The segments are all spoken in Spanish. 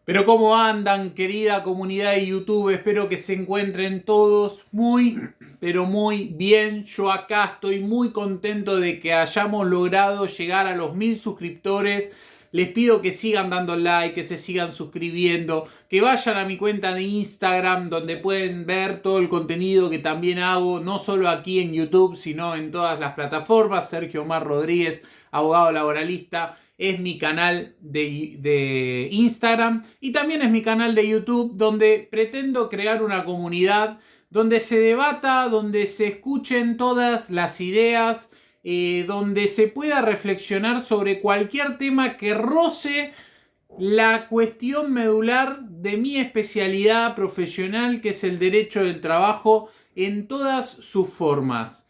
Pero ¿cómo andan, querida comunidad de YouTube? Espero que se encuentren todos muy, pero muy bien. Yo acá estoy muy contento de que hayamos logrado llegar a los 1000 suscriptores. Les pido que sigan dando like, que se sigan suscribiendo, que vayan a mi cuenta de Instagram donde pueden ver todo el contenido que también hago, no solo aquí en YouTube, sino en todas las plataformas. Sergio Omar Rodríguez, abogado laboralista. Es mi canal de Instagram y también es mi canal de YouTube, donde pretendo crear una comunidad donde se debata, donde se escuchen todas las ideas, donde se pueda reflexionar sobre cualquier tema que roce la cuestión medular de mi especialidad profesional, que es el derecho del trabajo en todas sus formas.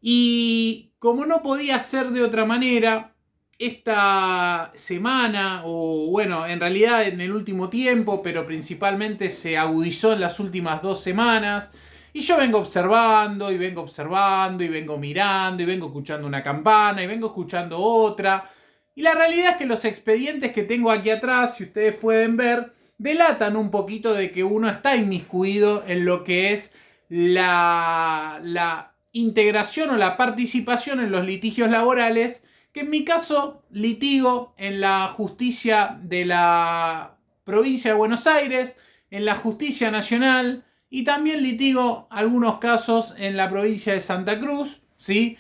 Y como no podía ser de otra manera, esta semana, o bueno, en realidad en el último tiempo, pero principalmente se agudizó en las últimas 2 semanas, y yo vengo observando, y vengo observando, y vengo mirando, y vengo escuchando una campana, y vengo escuchando otra, y la realidad es que los expedientes que tengo aquí atrás, si ustedes pueden ver, delatan un poquito de que uno está inmiscuido en lo que es la integración o la participación en los litigios laborales, que en mi caso litigo en la justicia de la provincia de Buenos Aires, en la justicia nacional, y también litigo algunos casos en la provincia de Santa Cruz, ¿sí?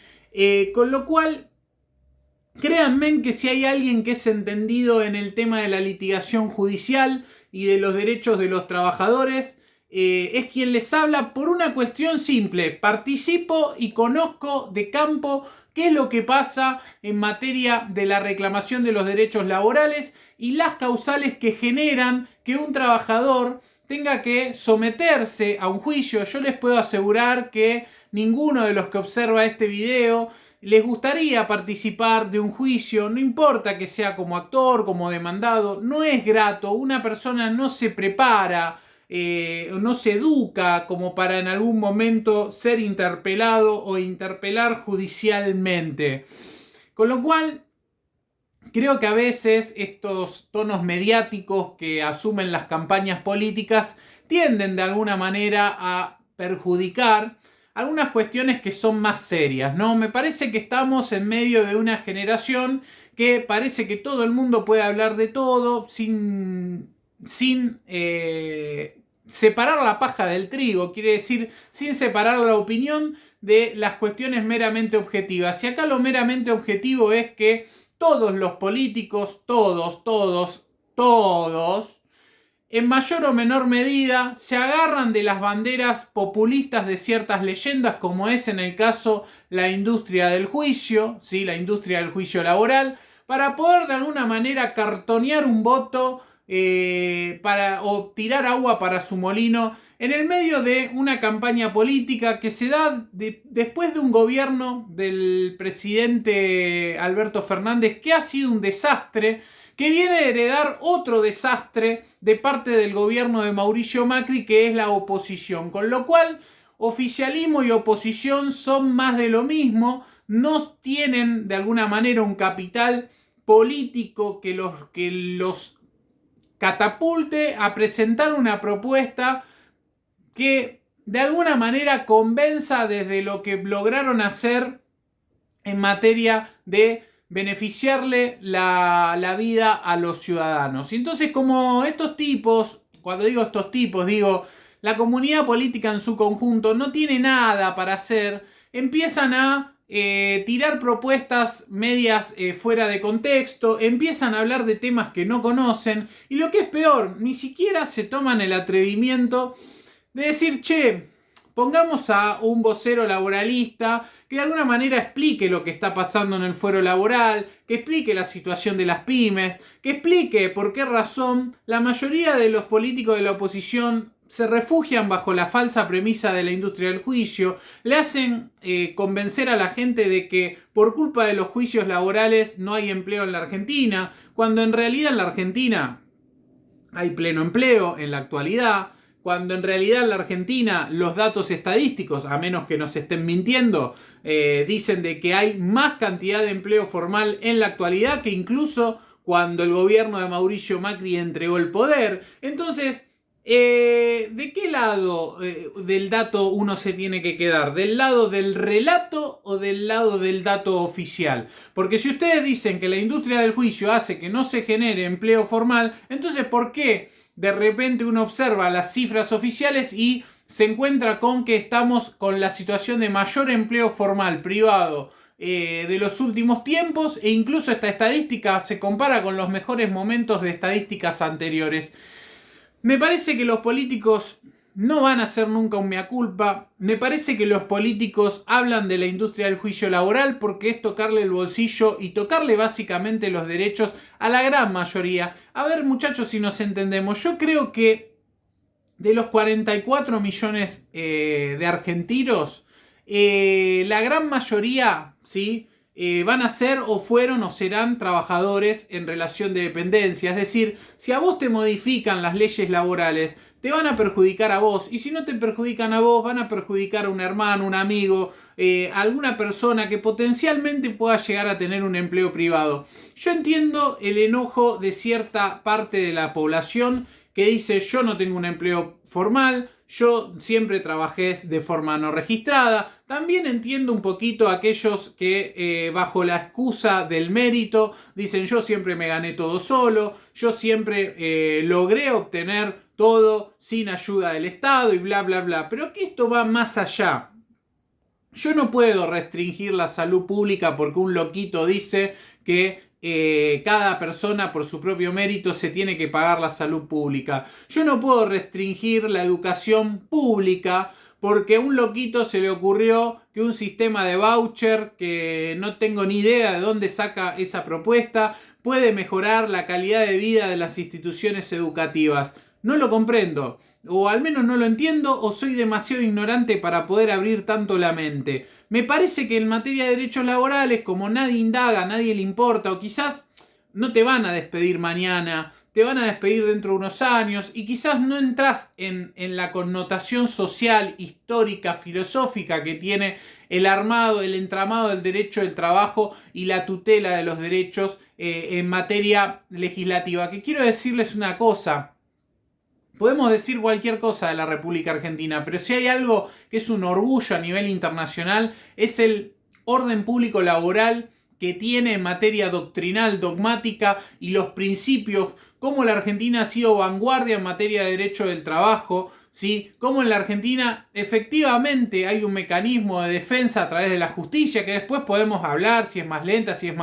Con lo cual, créanme que si hay alguien que es entendido en el tema de la litigación judicial y de los derechos de los trabajadores, es quien les habla por una cuestión simple. Participo y conozco de campo qué es lo que pasa en materia de la reclamación de los derechos laborales y las causales que generan que un trabajador tenga que someterse a un juicio. Yo les puedo asegurar que ninguno de los que observa este video les gustaría participar de un juicio, no importa que sea como actor, como demandado, no es grato, una persona no se prepara, no se educa como para en algún momento ser interpelado o interpelar judicialmente. Con lo cual, creo que a veces estos tonos mediáticos que asumen las campañas políticas tienden de alguna manera a perjudicar algunas cuestiones que son más serias, ¿no? Me parece que estamos en medio de una generación que parece que todo el mundo puede hablar de todo sin separar la paja del trigo, quiere decir, sin separar la opinión de las cuestiones meramente objetivas. Y acá lo meramente objetivo es que todos los políticos, todos, en mayor o menor medida, se agarran de las banderas populistas de ciertas leyendas, como es en el caso la industria del juicio, ¿sí? La industria del juicio laboral, para poder de alguna manera cartonear un voto o tirar agua para su molino en el medio de una campaña política que se da después de un gobierno del presidente Alberto Fernández que ha sido un desastre, que viene a heredar otro desastre de parte del gobierno de Mauricio Macri, que es la oposición. Con lo cual, oficialismo y oposición son más de lo mismo, no tienen de alguna manera un capital político que los catapulte a presentar una propuesta que de alguna manera convenza desde lo que lograron hacer en materia de beneficiarle la vida a los ciudadanos. Y entonces, como estos tipos, cuando digo estos tipos, digo la comunidad política en su conjunto no tiene nada para hacer, empiezan a tirar propuestas medias fuera de contexto, empiezan a hablar de temas que no conocen, y lo que es peor, ni siquiera se toman el atrevimiento de decir, che, pongamos a un vocero laboralista que de alguna manera explique lo que está pasando en el fuero laboral, que explique la situación de las pymes, que explique por qué razón la mayoría de los políticos de la oposición se refugian bajo la falsa premisa de la industria del juicio, le hacen convencer a la gente de que por culpa de los juicios laborales no hay empleo en la Argentina, cuando en realidad en la Argentina hay pleno empleo en la actualidad, cuando en realidad en la Argentina los datos estadísticos, a menos que nos estén mintiendo, dicen de que hay más cantidad de empleo formal en la actualidad que incluso cuando el gobierno de Mauricio Macri entregó el poder. Entonces, ¿de qué lado del dato uno se tiene que quedar? ¿Del lado del relato o del lado del dato oficial? Porque si ustedes dicen que la industria del juicio hace que no se genere empleo formal, entonces ¿por qué de repente uno observa las cifras oficiales y se encuentra con que estamos con la situación de mayor empleo formal privado de los últimos tiempos, e incluso esta estadística se compara con los mejores momentos de estadísticas anteriores? Me parece que los políticos no van a hacer nunca un mea culpa. Me parece que los políticos hablan de la industria del juicio laboral porque es tocarle el bolsillo y tocarle básicamente los derechos a la gran mayoría. A ver, muchachos, si nos entendemos, yo creo que de los 44 millones de argentinos, la gran mayoría, ¿sí? Van a ser o fueron o serán trabajadores en relación de dependencia. Es decir, si a vos te modifican las leyes laborales, te van a perjudicar a vos. Y si no te perjudican a vos, van a perjudicar a un hermano, un amigo, alguna persona que potencialmente pueda llegar a tener un empleo privado. Yo entiendo el enojo de cierta parte de la población que dice: yo no tengo un empleo formal, yo siempre trabajé de forma no registrada. También entiendo un poquito a aquellos que bajo la excusa del mérito dicen: yo siempre me gané todo solo, yo siempre logré obtener todo sin ayuda del Estado y bla bla bla. Pero que esto va más allá. Yo no puedo restringir la salud pública porque un loquito dice que cada persona por su propio mérito se tiene que pagar la salud pública. Yo no puedo restringir la educación pública porque a un loquito se le ocurrió que un sistema de voucher, que no tengo ni idea de dónde saca esa propuesta, puede mejorar la calidad de vida de las instituciones educativas. No lo comprendo, o al menos no lo entiendo, o soy demasiado ignorante para poder abrir tanto la mente. Me parece que en materia de derechos laborales, como nadie indaga, nadie le importa, o quizás no te van a despedir mañana, te van a despedir dentro de unos años, y quizás no entras en la connotación social, histórica, filosófica que tiene el armado, el entramado del derecho del trabajo y la tutela de los derechos en materia legislativa. Que quiero decirles una cosa: podemos decir cualquier cosa de la República Argentina, pero si hay algo que es un orgullo a nivel internacional, es el orden público laboral que tiene en materia doctrinal, dogmática, y los principios, cómo la Argentina ha sido vanguardia en materia de derecho del trabajo, ¿sí? Cómo en la Argentina efectivamente hay un mecanismo de defensa a través de la justicia, que después podemos hablar si es más lenta, si es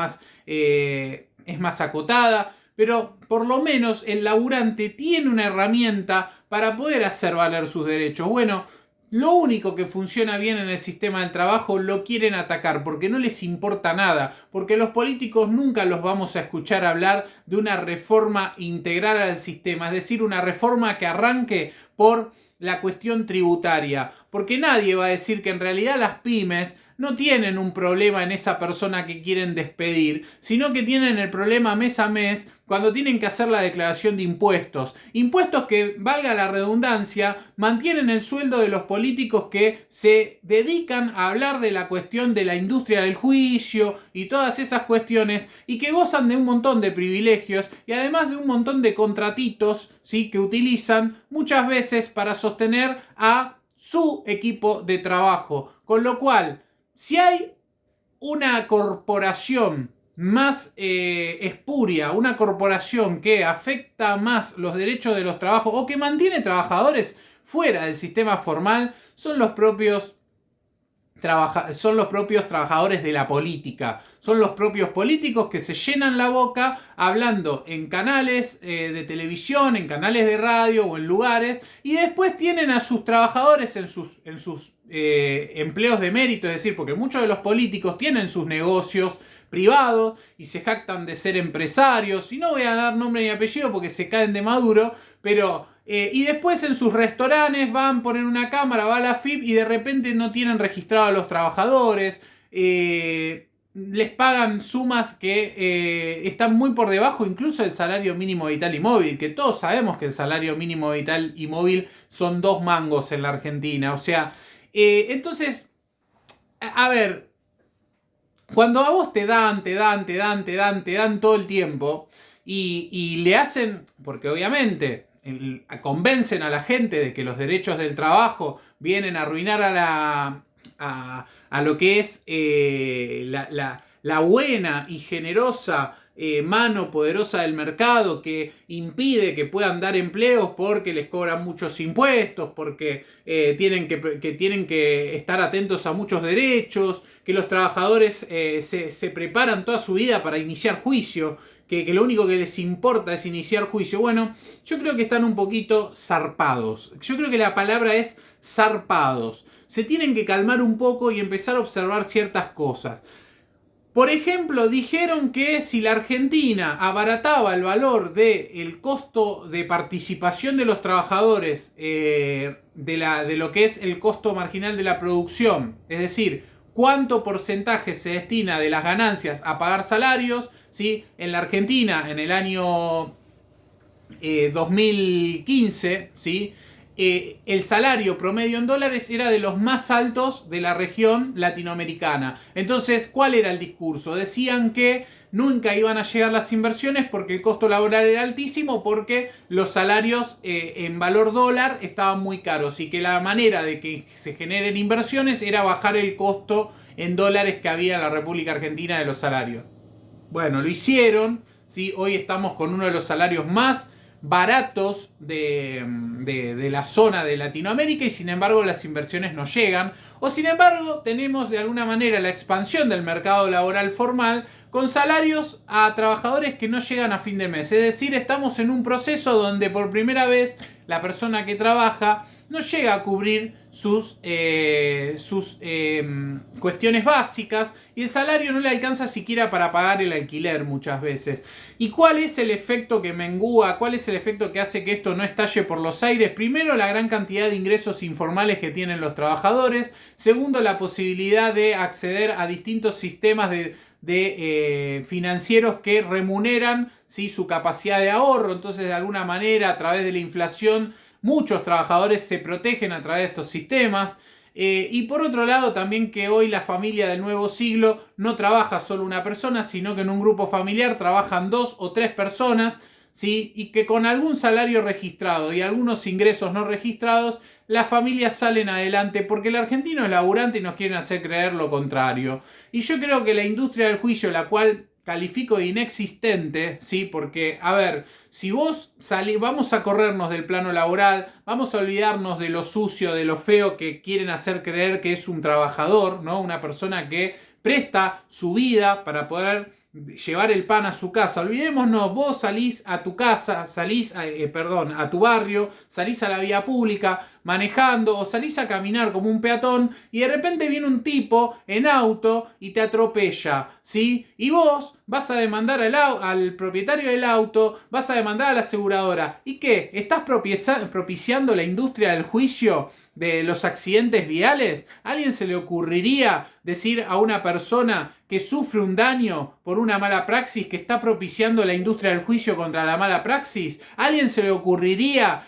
más acotada. Pero por lo menos el laburante tiene una herramienta para poder hacer valer sus derechos. Bueno, lo único que funciona bien en el sistema del trabajo lo quieren atacar porque no les importa nada, porque los políticos nunca los vamos a escuchar hablar de una reforma integral al sistema, es decir, una reforma que arranque por la cuestión tributaria, porque nadie va a decir que en realidad las pymes no tienen un problema en esa persona que quieren despedir, sino que tienen el problema mes a mes cuando tienen que hacer la declaración de impuestos. Impuestos que, valga la redundancia, mantienen el sueldo de los políticos que se dedican a hablar de la cuestión de la industria del juicio y todas esas cuestiones, y que gozan de un montón de privilegios y además de un montón de contratitos, ¿sí?, que utilizan muchas veces para sostener a su equipo de trabajo. Con lo cual, si hay una corporación más espuria, una corporación que afecta más los derechos de los trabajos o que mantiene trabajadores fuera del sistema formal, son los propios trabajadores de la política. Son los propios políticos que se llenan la boca hablando en canales de televisión, en canales de radio o en lugares, y después tienen a sus trabajadores en sus empleos de mérito. Es decir, porque muchos de los políticos tienen sus negocios privados y se jactan de ser empresarios, y no voy a dar nombre ni apellido porque se caen de maduro, pero y después en sus restaurantes van, ponen una cámara, va a la FIP y de repente no tienen registrado a los trabajadores, les pagan sumas que están muy por debajo incluso del salario mínimo vital y móvil, que todos sabemos que el salario mínimo vital y móvil son 2 mangos en la Argentina. O sea, entonces, a ver, cuando a vos te dan todo el tiempo, y le hacen, porque obviamente convencen a la gente de que los derechos del trabajo vienen a arruinar a lo que es la buena y generosa mano poderosa del mercado, que impide que puedan dar empleos porque les cobran muchos impuestos, porque tienen que estar atentos a muchos derechos, que los trabajadores se preparan toda su vida para iniciar juicio, que lo único que les importa es iniciar juicio. Bueno, yo creo que están un poquito zarpados. Yo creo que la palabra es zarpados. Se tienen que calmar un poco y empezar a observar ciertas cosas. Por ejemplo, dijeron que si la Argentina abarataba el valor del costo de participación de los trabajadores de lo que es el costo marginal de la producción, es decir, cuánto porcentaje se destina de las ganancias a pagar salarios, ¿sí? En la Argentina, en el año 2015, ¿sí? El salario promedio en dólares era de los más altos de la región latinoamericana. Entonces, ¿cuál era el discurso? Decían que nunca iban a llegar las inversiones porque el costo laboral era altísimo, porque los salarios en valor dólar estaban muy caros y que la manera de que se generen inversiones era bajar el costo en dólares que había en la República Argentina de los salarios. Bueno, lo hicieron, ¿sí? Hoy estamos con uno de los salarios más baratos de la zona de Latinoamérica y sin embargo las inversiones no llegan, o sin embargo tenemos de alguna manera la expansión del mercado laboral formal con salarios a trabajadores que no llegan a fin de mes. Es decir, estamos en un proceso donde por primera vez la persona que trabaja no llega a cubrir sus cuestiones básicas y el salario no le alcanza siquiera para pagar el alquiler muchas veces. ¿Y cuál es el efecto que mengúa? ¿Cuál es el efecto que hace que esto no estalle por los aires? Primero, la gran cantidad de ingresos informales que tienen los trabajadores. Segundo, la posibilidad de acceder a distintos sistemas de financieros que remuneran, ¿sí?, su capacidad de ahorro. Entonces, de alguna manera, a través de la inflación, muchos trabajadores se protegen a través de estos sistemas. Y por otro lado, también que hoy la familia del nuevo siglo no trabaja solo una persona, sino que en un grupo familiar trabajan 2 o 3 personas, ¿sí? Y que con algún salario registrado y algunos ingresos no registrados, las familias salen adelante, porque el argentino es laburante y nos quieren hacer creer lo contrario. Y yo creo que la industria del juicio, la cual califico de inexistente, ¿sí? Porque, a ver, si vos salís, vamos a corrernos del plano laboral, vamos a olvidarnos de lo sucio, de lo feo que quieren hacer creer que es un trabajador, ¿no? Una persona que presta su vida para poder llevar el pan a su casa. Olvidémonos, vos salís a tu casa, a tu barrio, salís a la vía pública manejando o salís a caminar como un peatón y de repente viene un tipo en auto y te atropella, ¿sí? Y vos vas a demandar al propietario del auto, vas a demandar a la aseguradora. ¿Y qué? ¿Estás propiciando la industria del juicio de los accidentes viales? ¿A alguien se le ocurriría decir a una persona que sufre un daño por una mala praxis que está propiciando la industria del juicio contra la mala praxis? ¿A alguien se le ocurriría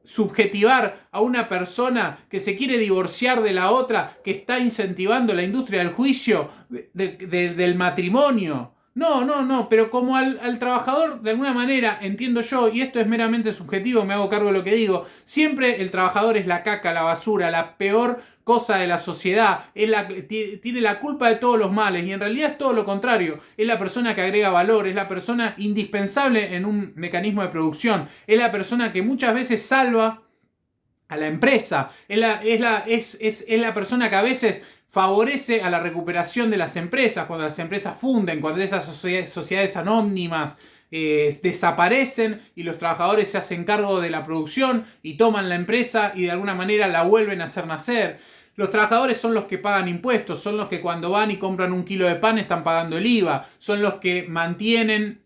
subjetivar a una persona que se quiere divorciar de la otra, que está incentivando la industria del juicio del matrimonio? No, pero como al trabajador, de alguna manera, entiendo yo, y esto es meramente subjetivo, me hago cargo de lo que digo, siempre el trabajador es la caca, la basura, la peor cosa de la sociedad, tiene la culpa de todos los males, y en realidad es todo lo contrario, es la persona que agrega valor, es la persona indispensable en un mecanismo de producción, es la persona que muchas veces salva a la empresa, es la persona que a veces favorece a la recuperación de las empresas, cuando las empresas funden, cuando esas sociedades anónimas desaparecen y los trabajadores se hacen cargo de la producción y toman la empresa y de alguna manera la vuelven a hacer nacer. Los trabajadores son los que pagan impuestos, son los que cuando van y compran un kilo de pan están pagando el IVA, son los que mantienen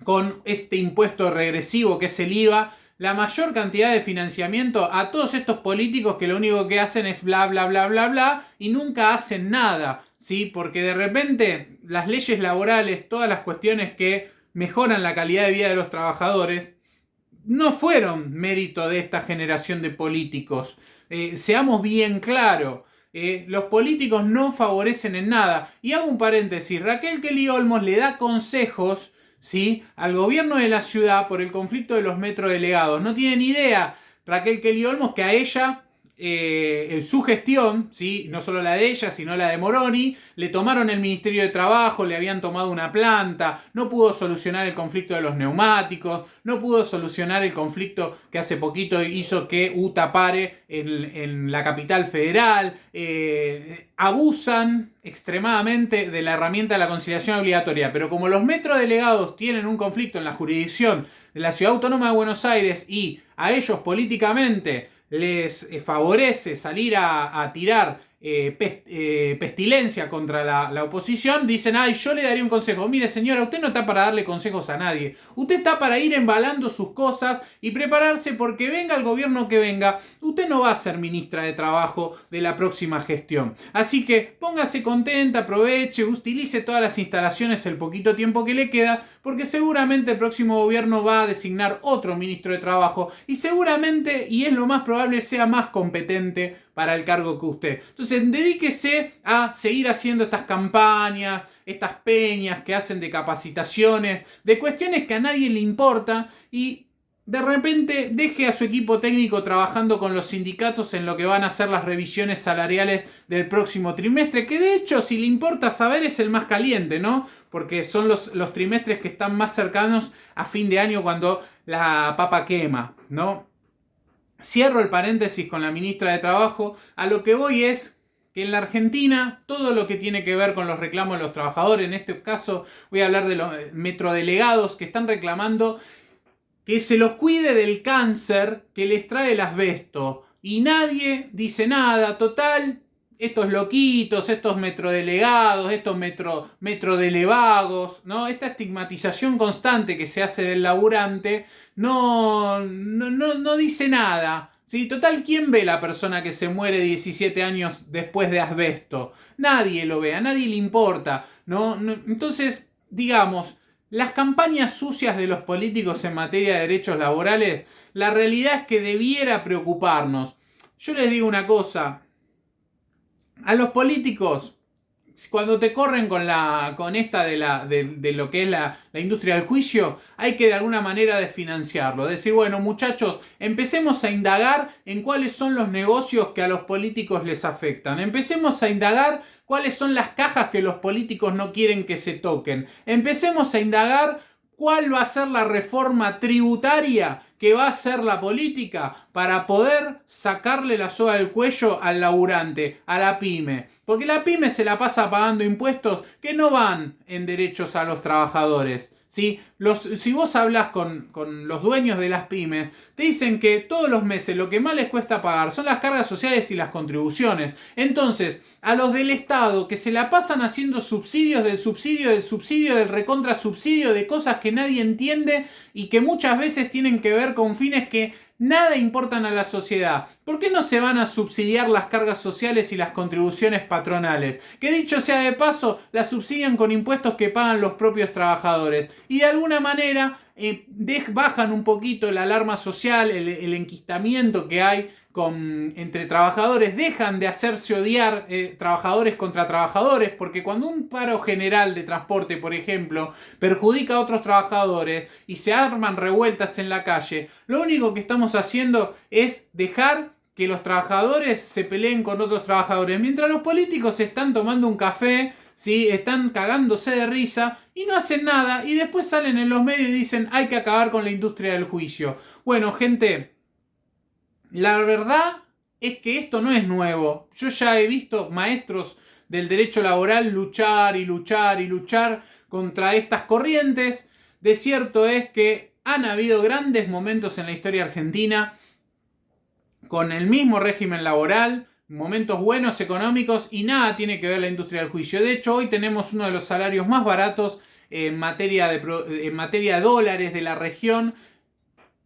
con este impuesto regresivo que es el IVA la mayor cantidad de financiamiento a todos estos políticos que lo único que hacen es bla, bla, bla, bla, bla y nunca hacen nada, ¿sí? Porque de repente las leyes laborales, todas las cuestiones que mejoran la calidad de vida de los trabajadores, no fueron mérito de esta generación de políticos. Seamos bien claros. Los políticos no favorecen en nada. Y hago un paréntesis. Raquel Kelly Olmos le da consejos ¿sí?, al gobierno de la ciudad por el conflicto de los metrodelegados. No tiene ni idea Raquel Kelly Olmos que a ella, en su gestión, ¿sí?, no solo la de ella, sino la de Moroni, le tomaron el Ministerio de Trabajo, le habían tomado una planta, no pudo solucionar el conflicto de los neumáticos, no pudo solucionar el conflicto que hace poquito hizo que UTA pare en la capital federal. Abusan extremadamente de la herramienta de la conciliación obligatoria, pero como los metrodelegados tienen un conflicto en la jurisdicción de la Ciudad Autónoma de Buenos Aires y a ellos políticamente les favorece salir a tirar pestilencia contra la oposición, dicen, ay, yo le daría un consejo. Mire, señora, usted no está para darle consejos a nadie. Usted está para ir embalando sus cosas y prepararse porque venga el gobierno que venga. Usted no va a ser ministra de Trabajo de la próxima gestión. Así que póngase contenta, aproveche, utilice todas las instalaciones el poquito tiempo que le queda, porque seguramente el próximo gobierno va a designar otro ministro de Trabajo y seguramente, y es lo más probable, sea más competente para el cargo que usted. Entonces, dedíquese a seguir haciendo estas campañas, estas peñas que hacen de capacitaciones, de cuestiones que a nadie le importa, y de repente deje a su equipo técnico trabajando con los sindicatos en lo que van a ser las revisiones salariales del próximo trimestre, que de hecho, si le importa saber, es el más caliente, ¿no? Porque son los trimestres que están más cercanos a fin de año cuando la papa quema, ¿no? Cierro el paréntesis con la ministra de Trabajo. A lo que voy es que en la Argentina todo lo que tiene que ver con los reclamos de los trabajadores, en este caso voy a hablar de los metrodelegados que están reclamando que se los cuide del cáncer que les trae el asbesto. Y nadie dice nada, total. Estos loquitos, estos metrodelegados, estos metrodelevagos, ¿no? Esta estigmatización constante que se hace del laburante no dice nada. ¿Sí? Total, ¿quién ve la persona que se muere 17 años después de asbesto? Nadie lo ve, a nadie le importa, ¿no? Entonces, digamos, las campañas sucias de los políticos en materia de derechos laborales, la realidad es que debiera preocuparnos. Yo les digo una cosa. A los políticos, cuando te corren con esta de lo que es la industria del juicio, hay que de alguna manera desfinanciarlo. Decir, bueno, muchachos, empecemos a indagar en cuáles son los negocios que a los políticos les afectan. Empecemos a indagar cuáles son las cajas que los políticos no quieren que se toquen. Empecemos a indagar cuál va a ser la reforma tributaria que va a hacer la política para poder sacarle la soga del cuello al laburante, a la pyme. Porque la pyme se la pasa pagando impuestos que no van en derechos a los trabajadores. ¿Sí? Si vos hablas con los dueños de las pymes, te dicen que todos los meses lo que más les cuesta pagar son las cargas sociales y las contribuciones. Entonces, a los del Estado que se la pasan haciendo subsidios del subsidio, del subsidio, del recontra subsidio, de cosas que nadie entiende y que muchas veces tienen que ver con fines que nada importan a la sociedad. ¿Por qué no se van a subsidiar las cargas sociales y las contribuciones patronales? Que dicho sea de paso, las subsidian con impuestos que pagan los propios trabajadores. Y de alguna manera bajan un poquito la alarma social, el enquistamiento que hay entre trabajadores, dejan de hacerse odiar trabajadores contra trabajadores, porque cuando un paro general de transporte, por ejemplo, perjudica a otros trabajadores y se arman revueltas en la calle, lo único que estamos haciendo es dejar que los trabajadores se peleen con otros trabajadores, mientras los políticos están tomando un café, ¿sí? Están cagándose de risa y no hacen nada, y después salen en los medios y dicen hay que acabar con la industria del juicio. Bueno, gente, la verdad es que esto no es nuevo. Yo ya he visto maestros del derecho laboral luchar y luchar y luchar contra estas corrientes. De cierto es que han habido grandes momentos en la historia argentina con el mismo régimen laboral, momentos buenos económicos, y nada tiene que ver la industria del juicio. De hecho, hoy tenemos uno de los salarios más baratos en materia de dólares de la región,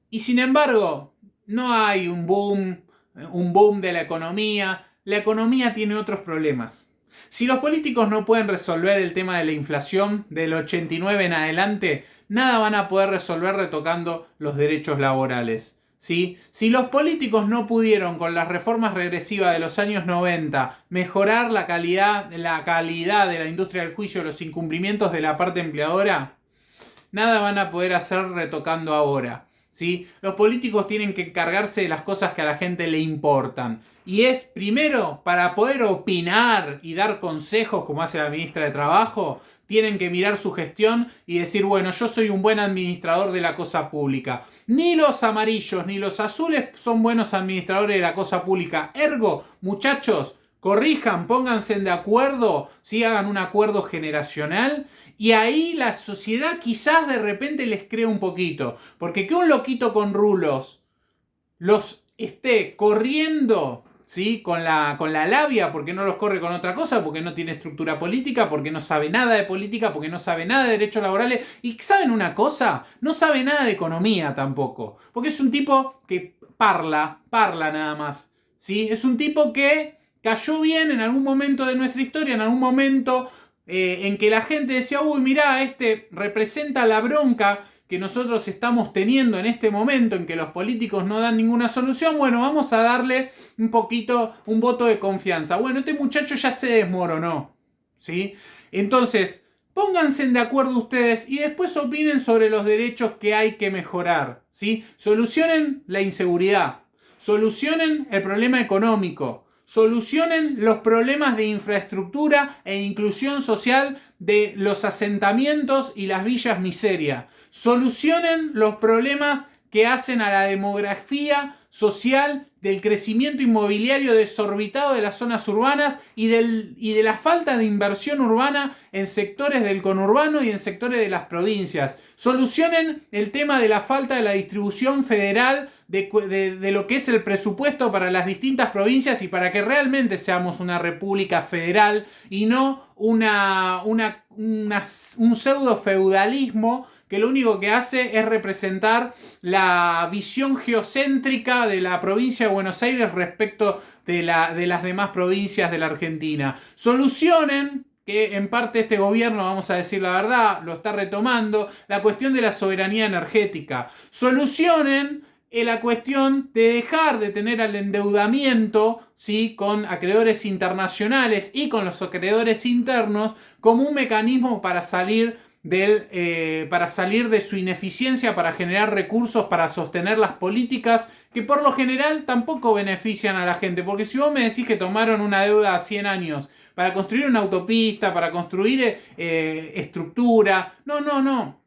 y sin embargo no hay un boom de la economía. La economía tiene otros problemas. Si los políticos no pueden resolver el tema de la inflación del 89 en adelante, nada van a poder resolver retocando los derechos laborales. ¿Sí? Si los políticos no pudieron con las reformas regresivas de los años 90 mejorar la calidad de la industria del juicio, los incumplimientos de la parte empleadora, nada van a poder hacer retocando ahora. ¿Sí? Los políticos tienen que encargarse de las cosas que a la gente le importan. Y es, primero, para poder opinar y dar consejos, como hace la ministra de Trabajo, tienen que mirar su gestión y decir, bueno, yo soy un buen administrador de la cosa pública. Ni los amarillos ni los azules son buenos administradores de la cosa pública. Ergo, muchachos, corrijan, pónganse de acuerdo, ¿sí? Hagan un acuerdo generacional y ahí la sociedad quizás de repente les cree un poquito. Porque que un loquito con rulos los esté corriendo, ¿sí? Con la labia, porque no los corre con otra cosa, porque no tiene estructura política, porque no sabe nada de política, porque no sabe nada de derechos laborales. Y ¿saben una cosa? No sabe nada de economía tampoco. Porque es un tipo que parla nada más. ¿Sí? Es un tipo que cayó bien en algún momento de nuestra historia, en algún momento en que la gente decía, uy, mirá, este representa la bronca que nosotros estamos teniendo en este momento en que los políticos no dan ninguna solución, bueno, vamos a darle un poquito, un voto de confianza. Bueno, este muchacho ya se desmoronó, ¿sí? Entonces, pónganse de acuerdo ustedes y después opinen sobre los derechos que hay que mejorar, ¿sí? Solucionen la inseguridad, solucionen el problema económico, solucionen los problemas de infraestructura e inclusión social de los asentamientos y las villas miseria. Solucionen los problemas que hacen a la demografía social del crecimiento inmobiliario desorbitado de las zonas urbanas y de la falta de inversión urbana en sectores del conurbano y en sectores de las provincias. Solucionen el tema de la falta de la distribución federal de lo que es el presupuesto para las distintas provincias y para que realmente seamos una república federal y no un pseudo feudalismo que lo único que hace es representar la visión geocéntrica de la provincia de Buenos Aires respecto de las demás provincias de la Argentina. Solucionen, que en parte este gobierno, vamos a decir la verdad, lo está retomando, la cuestión de la soberanía energética. Solucionen la cuestión de dejar de tener el endeudamiento, ¿sí? Con acreedores internacionales y con los acreedores internos como un mecanismo para salir de su ineficiencia, para generar recursos, para sostener las políticas que por lo general tampoco benefician a la gente. Porque si vos me decís que tomaron una deuda a 100 años para construir una autopista, para construir estructura, no.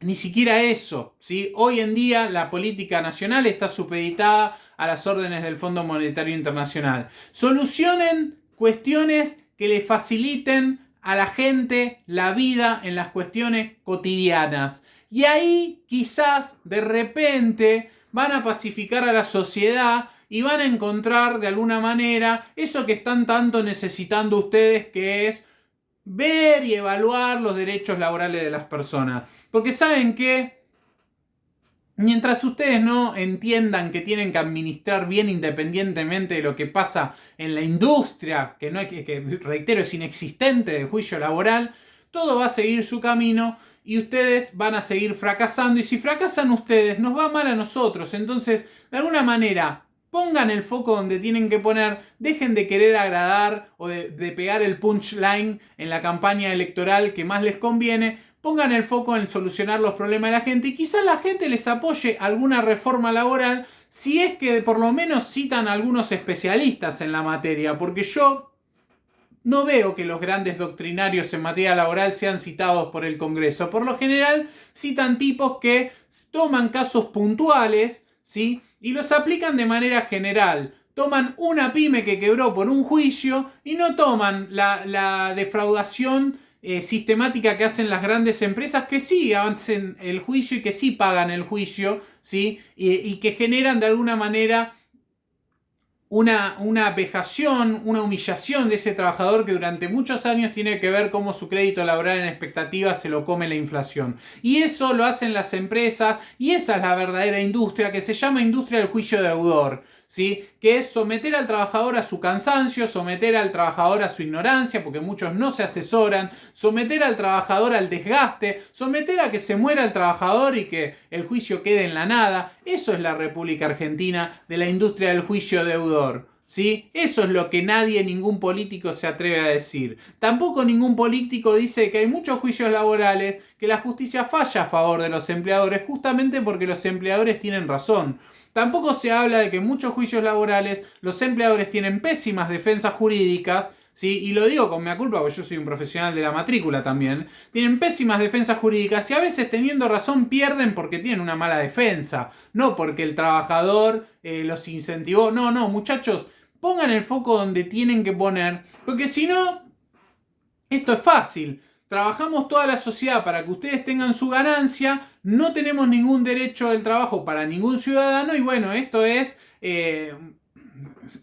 Ni siquiera eso, ¿sí? Hoy en día la política nacional está supeditada a las órdenes del Fondo Monetario Internacional. Solucionen cuestiones que le faciliten a la gente la vida en las cuestiones cotidianas. Y ahí quizás de repente van a pacificar a la sociedad y van a encontrar de alguna manera eso que están tanto necesitando ustedes, que es ver y evaluar los derechos laborales de las personas. Porque saben que mientras ustedes no entiendan que tienen que administrar bien independientemente de lo que pasa en la industria, que reitero es inexistente de juicio laboral, todo va a seguir su camino y ustedes van a seguir fracasando. Y si fracasan ustedes, nos va mal a nosotros. Entonces, de alguna manera, pongan el foco donde tienen que poner, dejen de querer agradar o de pegar el punchline en la campaña electoral que más les conviene, pongan el foco en solucionar los problemas de la gente y quizás la gente les apoye alguna reforma laboral si es que por lo menos citan a algunos especialistas en la materia, porque yo no veo que los grandes doctrinarios en materia laboral sean citados por el Congreso. Por lo general citan tipos que toman casos puntuales, ¿sí? Y los aplican de manera general. Toman una pyme que quebró por un juicio y no toman la defraudación sistemática que hacen las grandes empresas, que sí avancen el juicio y que sí pagan el juicio, ¿sí? Y que generan de alguna manera una vejación, una humillación de ese trabajador que durante muchos años tiene que ver cómo su crédito laboral en expectativa se lo come la inflación. Y eso lo hacen las empresas y esa es la verdadera industria que se llama industria del juicio deudor, ¿sí? Que es someter al trabajador a su cansancio, someter al trabajador a su ignorancia, porque muchos no se asesoran, someter al trabajador al desgaste, someter a que se muera el trabajador y que el juicio quede en la nada. Eso es la República Argentina de la industria del juicio deudor, ¿Sí? Eso es lo que nadie, ningún político se atreve a decir. Tampoco ningún político dice que hay muchos juicios laborales, que la justicia falla a favor de los empleadores, justamente porque los empleadores tienen razón. Tampoco se habla de que en muchos juicios laborales los empleadores tienen pésimas defensas jurídicas, ¿sí? Y lo digo con mea culpa porque yo soy un profesional de la matrícula también. Tienen pésimas defensas jurídicas y a veces teniendo razón pierden porque tienen una mala defensa, no porque el trabajador los incentivó. No, no, muchachos, pongan el foco donde tienen que poner, porque si no, esto es fácil. Trabajamos toda la sociedad para que ustedes tengan su ganancia, no tenemos ningún derecho del trabajo para ningún ciudadano y bueno, esto es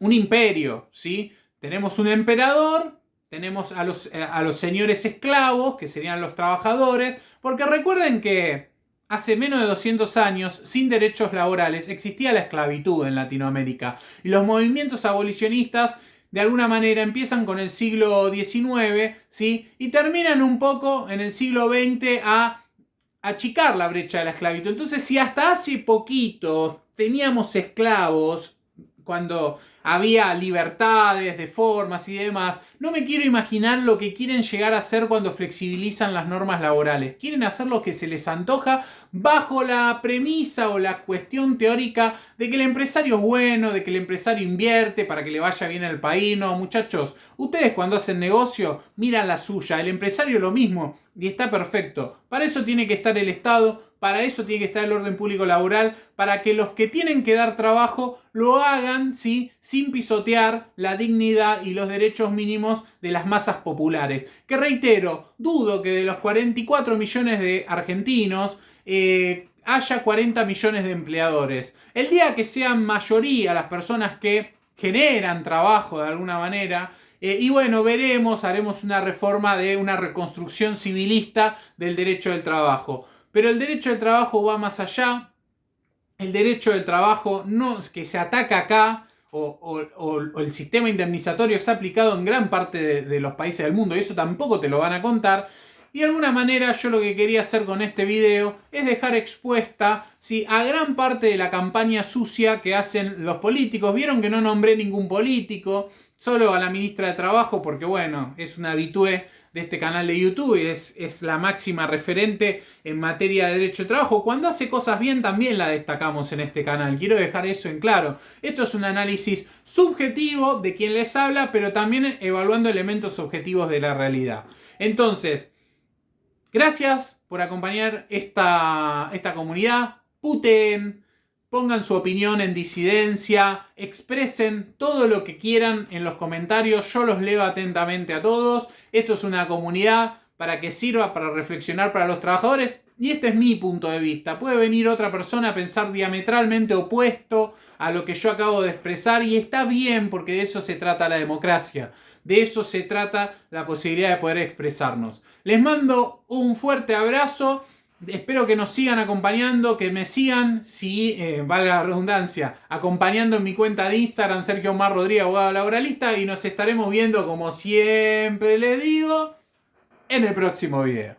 un imperio, ¿sí? Tenemos un emperador, tenemos a los señores esclavos, que serían los trabajadores, porque recuerden que hace menos de 200 años, sin derechos laborales, existía la esclavitud en Latinoamérica. Y los movimientos abolicionistas, de alguna manera, empiezan con el siglo XIX, ¿sí? Y terminan un poco en el siglo XX a achicar la brecha de la esclavitud. Entonces, si hasta hace poquito teníamos esclavos, cuando había libertades de formas y demás, no me quiero imaginar lo que quieren llegar a hacer cuando flexibilizan las normas laborales. Quieren hacer lo que se les antoja bajo la premisa o la cuestión teórica de que el empresario es bueno, de que el empresario invierte para que le vaya bien al país. No, muchachos, ustedes cuando hacen negocio miran la suya, el empresario lo mismo y está perfecto. Para eso tiene que estar el Estado, para eso tiene que estar el orden público laboral, para que los que tienen que dar trabajo lo hagan, ¿sí? Sin pisotear la dignidad y los derechos mínimos de las masas populares. Que reitero, dudo que de los 44 millones de argentinos haya 40 millones de empleadores. El día que sean mayoría las personas que generan trabajo de alguna manera, y bueno, veremos, haremos una reforma de una reconstrucción civilista del derecho del trabajo. Pero el derecho del trabajo va más allá. El derecho del trabajo no que se ataca acá o el sistema indemnizatorio es aplicado en gran parte de los países del mundo y eso tampoco te lo van a contar. Y de alguna manera yo lo que quería hacer con este video es dejar expuesta, ¿sí?, a gran parte de la campaña sucia que hacen los políticos. Vieron que no nombré ningún político, solo a la ministra de Trabajo porque bueno, es una habitué de este canal de YouTube y es la máxima referente en materia de derecho de trabajo. Cuando hace cosas bien también la destacamos en este canal. Quiero dejar eso en claro. Esto es un análisis subjetivo de quien les habla, pero también evaluando elementos objetivos de la realidad. Entonces, gracias por acompañar esta comunidad. Puten, pongan su opinión en disidencia, expresen todo lo que quieran en los comentarios. Yo los leo atentamente a todos. Esto es una comunidad para que sirva para reflexionar para los trabajadores. Y este es mi punto de vista. Puede venir otra persona a pensar diametralmente opuesto a lo que yo acabo de expresar. Y está bien porque de eso se trata la democracia. De eso se trata la posibilidad de poder expresarnos. Les mando un fuerte abrazo. Espero que nos sigan acompañando, que me sigan, si valga la redundancia, acompañando en mi cuenta de Instagram, Sergio Omar Rodríguez, abogado laboralista, y nos estaremos viendo, como siempre les digo, en el próximo video.